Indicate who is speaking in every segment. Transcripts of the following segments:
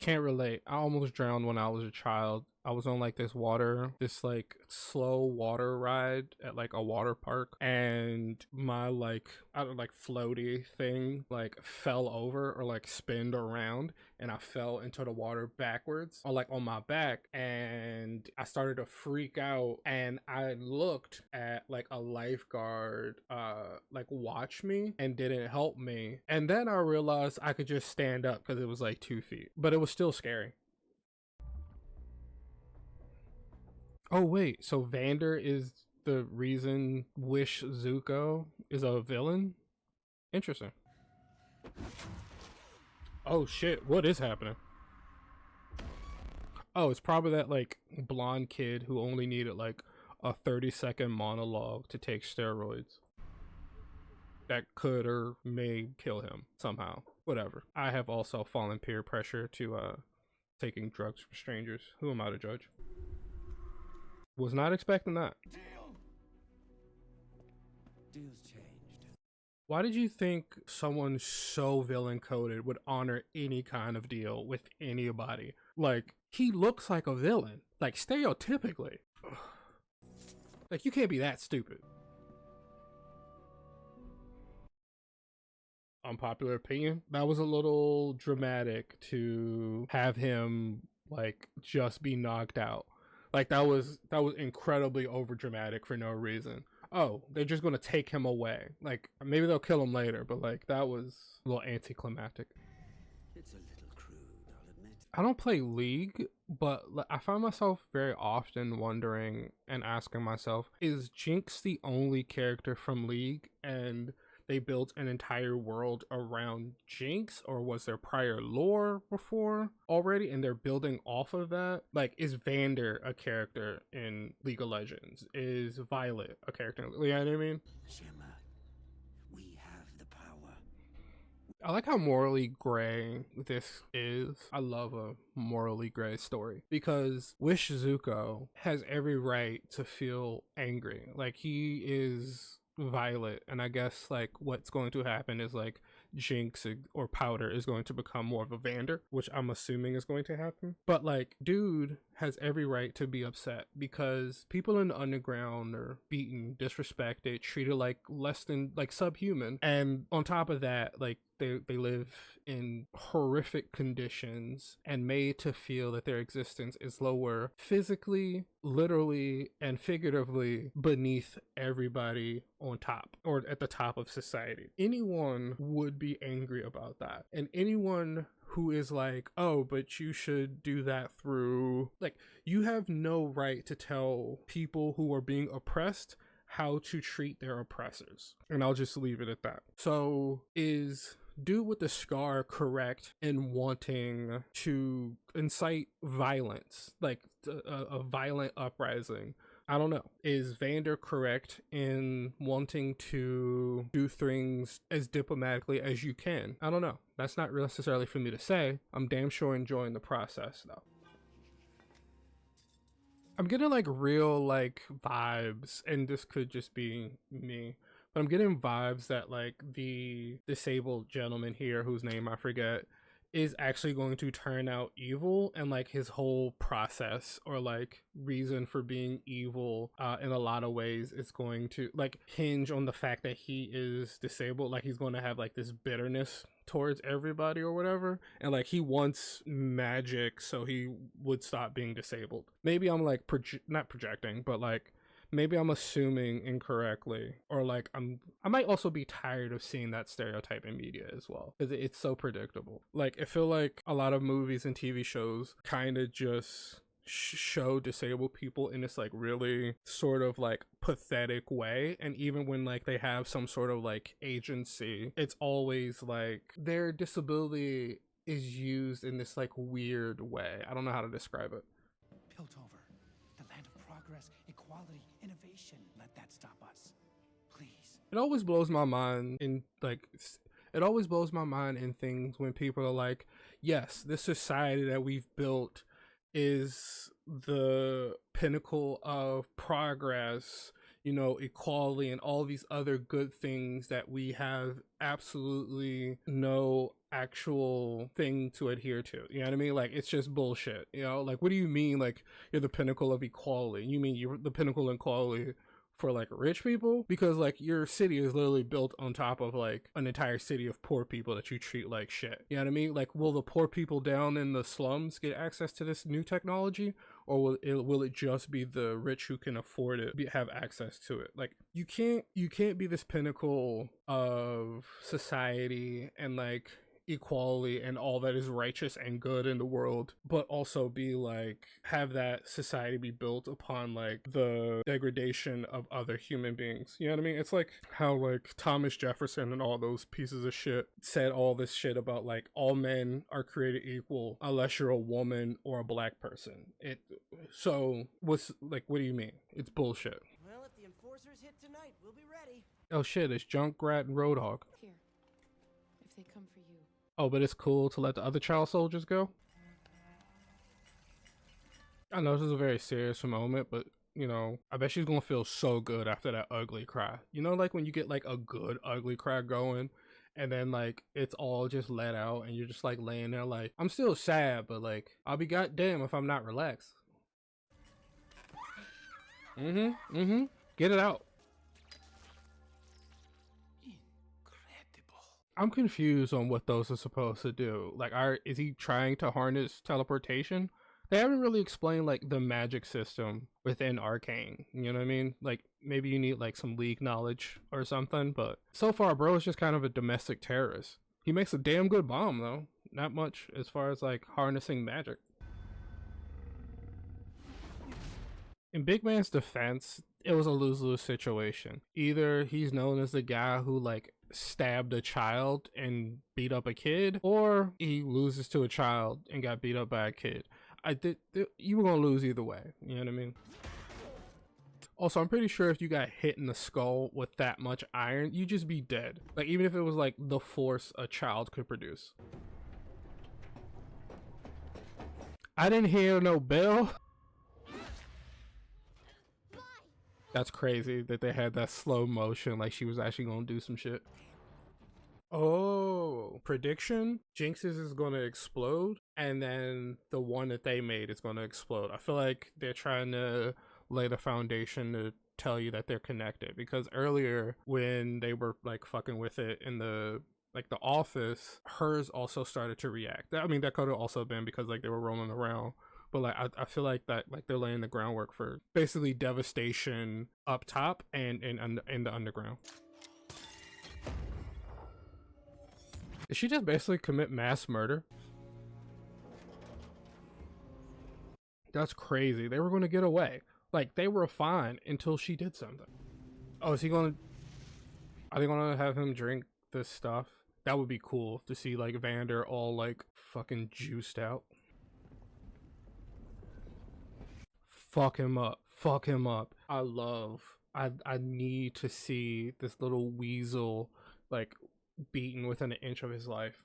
Speaker 1: Can't relate. I almost drowned when I was a child. I was on like this like slow water ride at like a water park, and my like I don't like floaty thing like fell over or like spinned around, and I fell into the water backwards or like on my back, and I started to freak out, and I looked at like a lifeguard like watch me and didn't help me, and then I realized I could just stand up because it was like 2 feet, but it was still scary. Oh wait, so Vander is the reason Wish Zuko is a villain? Interesting. Oh shit, what is happening? Oh, it's probably that like blonde kid who only needed like a 30-second monologue to take steroids. That could or may kill him somehow. Whatever. I have also fallen peer pressure to taking drugs for strangers. Who am I to judge? Was not expecting that.
Speaker 2: Deal's changed.
Speaker 1: Why did you think someone so villain coded would honor any kind of deal with anybody? Like, he looks like a villain, like stereotypically. Like, you can't be that stupid. Unpopular opinion, that was a little dramatic to have him like just be knocked out. Like that was incredibly over dramatic for no reason. Oh, they're just gonna take him away. Like maybe they'll kill him later, but like that was a little anticlimactic.
Speaker 2: It's a little crude, I'll admit.
Speaker 1: I don't play League, but I find myself very often wondering and asking myself, is Jinx the only character from League and they built an entire world around Jinx, or was there prior lore before already and they're building off of that? Like, is Vander a character in League of Legends? Is Violet a character? You know what I mean?
Speaker 2: Shimmer, we have the power.
Speaker 1: I like how morally gray this is. I love a morally gray story because Wish Zuko has every right to feel angry. Like, he is Violet, and I guess like what's going to happen is like Jinx or Powder is going to become more of a Vander, which I'm assuming is going to happen. But like, dude has every right to be upset because people in the underground are beaten, disrespected, treated like less than like subhuman, and on top of that, like they live in horrific conditions and made to feel that their existence is lower physically, literally, and figuratively beneath everybody on top or at the top of society. Anyone would be angry about that. And anyone who is like, oh, but you should do that through, like, you have no right to tell people who are being oppressed how to treat their oppressors. And I'll just leave it at that. So is dude with the scar correct in wanting to incite violence, like a violent uprising? I don't know. Is Vander correct in wanting to do things as diplomatically as you can? I don't know. That's not necessarily for me to say. I'm damn sure enjoying the process though. I'm getting like real like vibes, and this could just be me, but I'm getting vibes that like the disabled gentleman here, whose name I forget, is actually going to turn out evil, and like his whole process or like reason for being evil in a lot of ways is going to like hinge on the fact that he is disabled. Like he's going to have like this bitterness towards everybody or whatever, and like he wants magic so he would stop being disabled. Maybe I'm like not projecting, but like maybe I'm assuming incorrectly, or like I might also be tired of seeing that stereotype in media as well because it's so predictable. Like I feel like a lot of movies and TV shows kind of just show disabled people in this like really sort of like pathetic way, and even when like they have some sort of like agency, it's always like their disability is used in this like weird way. I don't know how to describe it.
Speaker 2: Piltover, the land of progress, equality, innovation. Let that stop us. Please.
Speaker 1: It always blows my mind in like it always blows my mind in things when people are like, yes, this society that we've built is the pinnacle of progress, you know, equality and all these other good things that we have absolutely no actual thing to adhere to. You know what I mean? Like, it's just bullshit. You know, like, what do you mean, like, you're the pinnacle of equality? You mean you're the pinnacle of equality for like rich people? Because like your city is literally built on top of like an entire city of poor people that you treat like shit. You know what I mean? Like, will the poor people down in the slums get access to this new technology, or will it just be the rich who can afford it have access to it? Like, you can't be this pinnacle of society and like equality and all that is righteous and good in the world, but also be like, have that society be built upon like the degradation of other human beings. You know what I mean? It's like how like Thomas Jefferson and all those pieces of shit said all this shit about like all men are created equal unless you're a woman or a black person. So what's like, what do you mean? It's bullshit.
Speaker 3: Well, if the enforcers hit tonight, we'll be ready.
Speaker 1: Oh shit, it's Junkrat and Roadhog.
Speaker 4: Here, if they come for you.
Speaker 1: Oh, but it's cool to let the other child soldiers go? I know this is a very serious moment, but, you know, I bet she's gonna feel so good after that ugly cry. You know, like when you get like a good ugly cry going, and then like it's all just let out, and you're just like laying there like, I'm still sad, but like, I'll be goddamn if I'm not relaxed. Get it out. I'm confused on what those are supposed to do. Like, is he trying to harness teleportation? They haven't really explained like the magic system within Arcane. You know what I mean? Like, maybe you need like some League knowledge or something, but so far bro is just kind of a domestic terrorist. He makes a damn good bomb though. Not much as far as like harnessing magic. In Big Man's defense, it was a lose-lose situation. Either he's known as the guy who like stabbed a child and beat up a kid, or he loses to a child and got beat up by a kid. You were gonna lose either way. You know what I mean? Also, I'm pretty sure if you got hit in the skull with that much iron, you'd just be dead. Like, even if it was like the force a child could produce. I didn't hear no bell. That's crazy that they had that slow motion, like she was actually gonna do some shit. Oh, prediction? Jinx's is gonna explode, and then the one that they made is gonna explode. I feel like they're trying to lay the foundation to tell you that they're connected, because earlier when they were like fucking with it in the like the office, hers also started to react. I mean, that could have also been because like they were rolling around. But like I feel like that like they're laying the groundwork for basically devastation up top and in the underground. Did she just basically commit mass murder? That's crazy. They were going to get away. Like, they were fine until she did something. Oh, are they going to have him drink this stuff? That would be cool to see like Vander all like fucking juiced out. Fuck him up. Fuck him up. I need to see this little weasel like beaten within an inch of his life.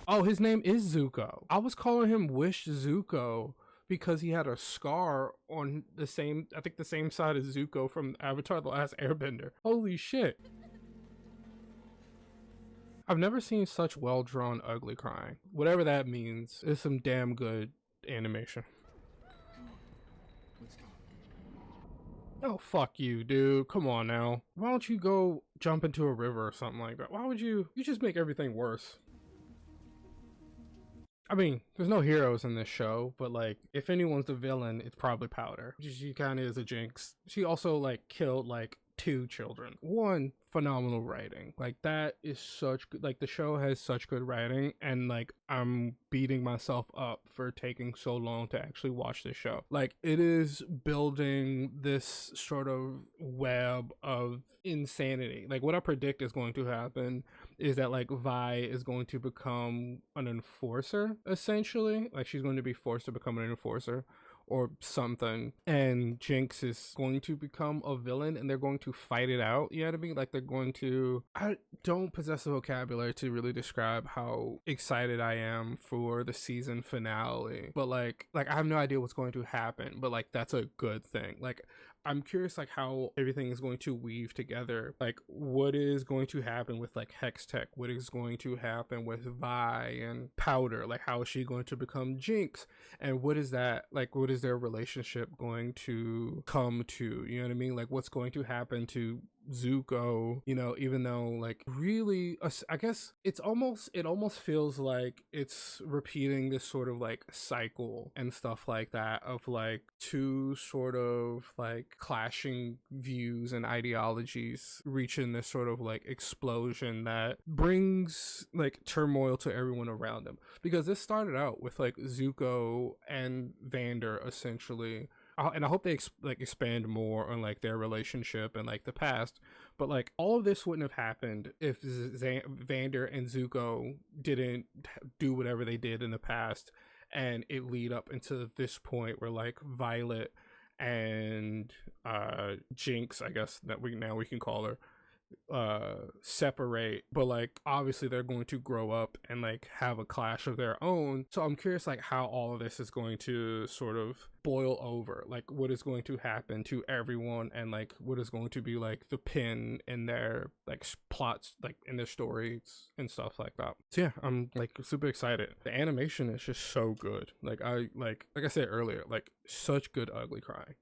Speaker 1: Oh, his name is Zuko. I was calling him Wish Zuko because he had a scar on the same side as Zuko from Avatar: The Last Airbender. Holy shit. I've never seen such well-drawn ugly crying. Whatever that means, it's some damn good animation.
Speaker 2: Let's go.
Speaker 1: Oh, fuck you, dude. Come on now. Why don't you go jump into a river or something like that? Why would you just make everything worse. I mean, there's no heroes in this show, but like, if anyone's the villain, it's probably Powder. She kind of is a jinx. She also like killed like 2 children. One, phenomenal writing. Like, that is such good, like the show has such good writing, and like I'm beating myself up for taking so long to actually watch this show. Like, it is building this sort of web of insanity. Like, what I predict is going to happen is that like Vi is going to become an enforcer, essentially. Like, she's going to be forced to become an enforcer, or something, and Jinx is going to become a villain and they're going to fight it out. You know what I mean? Like they're going to, I don't possess the vocabulary to really describe how excited I am for the season finale, but like I have no idea what's going to happen, but like that's a good thing. Like I'm curious like how everything is going to weave together. Like what is going to happen with like Hextech? What is going to happen with Vi and Powder? Like how is she going to become Jinx? And what is that like, what is their relationship going to come to? You know what I mean? Like what's going to happen to Zuko, you know, even though like really I guess it almost feels like it's repeating this sort of like cycle and stuff like that of like two sort of like clashing views and ideologies reaching this sort of like explosion that brings like turmoil to everyone around them, because this started out with like Zuko and Vander essentially, and I hope they expand more on like their relationship and like the past. But like all of this wouldn't have happened if Vander and Zuko didn't do whatever they did in the past, and it lead up into this point where like Violet and Jinx, I guess that we can call her, separate, but like obviously they're going to grow up and like have a clash of their own. So I'm curious like how all of this is going to sort of boil over, like what is going to happen to everyone, and like what is going to be like the pin in their like plots, like in their stories and stuff like that. So yeah, I'm like super excited. The animation is just so good. Like I said earlier, like such good ugly crying.